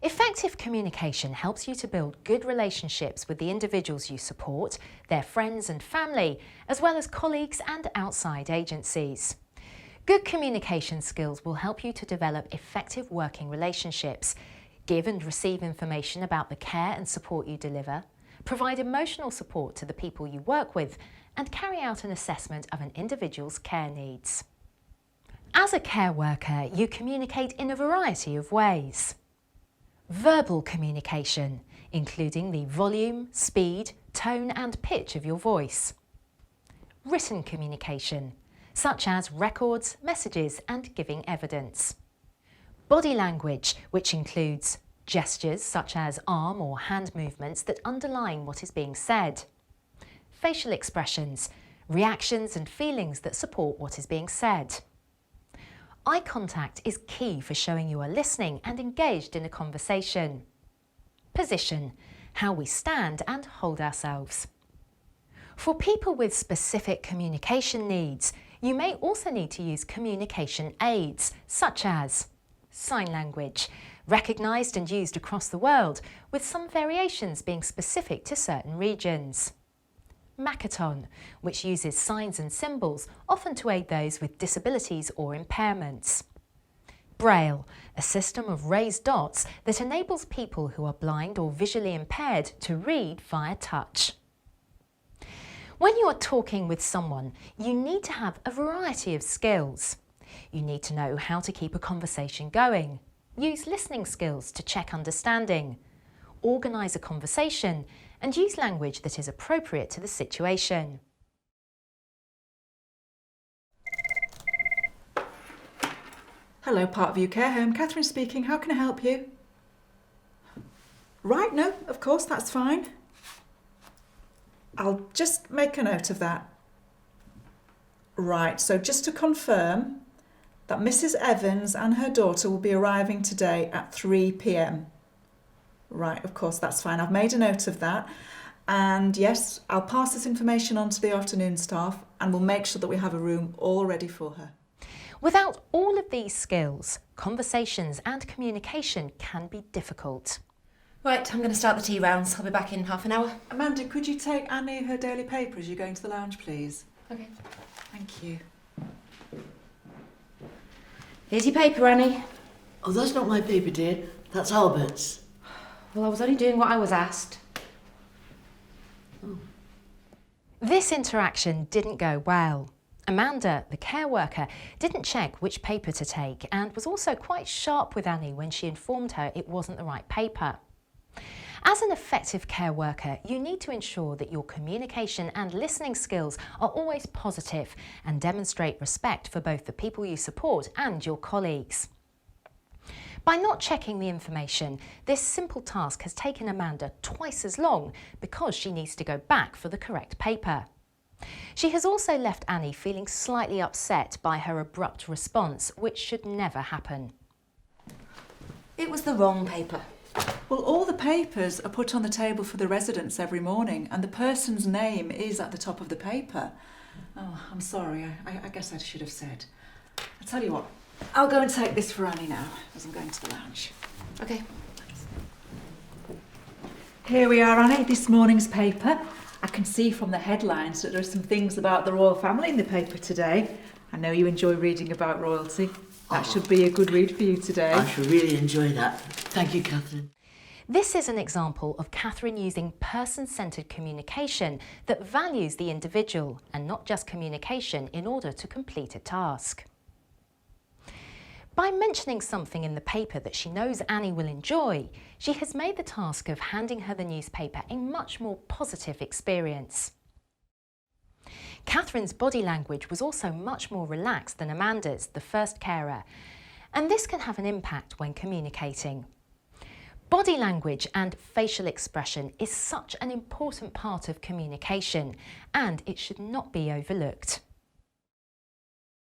Effective communication helps you to build good relationships with the individuals you support, their friends and family, as well as colleagues and outside agencies. Good communication skills will help you to develop effective working relationships, give and receive information about the care and support you deliver, provide emotional support to the people you work with, and carry out an assessment of an individual's care needs. As a care worker, you communicate in a variety of ways. Verbal communication, including the volume, speed, tone and pitch of your voice. Written communication, such as records, messages and giving evidence. Body language, which includes gestures such as arm or hand movements that underline what is being said. Facial expressions, reactions and feelings that support what is being said. Eye contact is key for showing you are listening and engaged in a conversation. Position, how we stand and hold ourselves. For people with specific communication needs, you may also need to use communication aids, such as sign language, recognised and used across the world, with some variations being specific to certain regions. Makaton, which uses signs and symbols, often to aid those with disabilities or impairments. Braille, a system of raised dots that enables people who are blind or visually impaired to read via touch. When you are talking with someone, you need to have a variety of skills. You need to know how to keep a conversation going, use listening skills to check understanding, organise a conversation, and use language that is appropriate to the situation. Hello, Parkview Care Home. Catherine speaking. How can I help you? Right, no, of course, that's fine. I'll just make a note of that. Right, so just to confirm that Mrs. Evans and her daughter will be arriving today at 3 p.m. Right, of course, that's fine. I've made a note of that. And yes, I'll pass this information on to the afternoon staff and we'll make sure that we have a room all ready for her. Without all of these skills, conversations and communication can be difficult. Right, I'm going to start the tea rounds. I'll be back in half an hour. Amanda, could you take Annie her daily paper as you go into the lounge, please? Okay. Thank you. Here's your paper, Annie. Oh, that's not my paper, dear. That's Albert's. Well, I was only doing what I was asked. Oh. This interaction didn't go well. Amanda, the care worker, didn't check which paper to take and was also quite sharp with Annie when she informed her it wasn't the right paper. As an effective care worker, you need to ensure that your communication and listening skills are always positive and demonstrate respect for both the people you support and your colleagues. By not checking the information, this simple task has taken Amanda twice as long because she needs to go back for the correct paper. She has also left Annie feeling slightly upset by her abrupt response, which should never happen. It was the wrong paper. Well, all the papers are put on the table for the residents every morning and the person's name is at the top of the paper. Oh, I'm sorry. I guess I should have said. I'll tell you what. I'll go and take this for Annie now, as I'm going to the lounge. Okay. Here we are, Annie, this morning's paper. I can see from the headlines that there are some things about the royal family in the paper today. I know you enjoy reading about royalty. That should be a good read for you today. I shall really enjoy that. Thank you, Catherine. This is an example of Catherine using person-centred communication that values the individual and not just communication in order to complete a task. By mentioning something in the paper that she knows Annie will enjoy, she has made the task of handing her the newspaper a much more positive experience. Catherine's body language was also much more relaxed than Amanda's, the first carer, and this can have an impact when communicating. Body language and facial expression is such an important part of communication, and it should not be overlooked.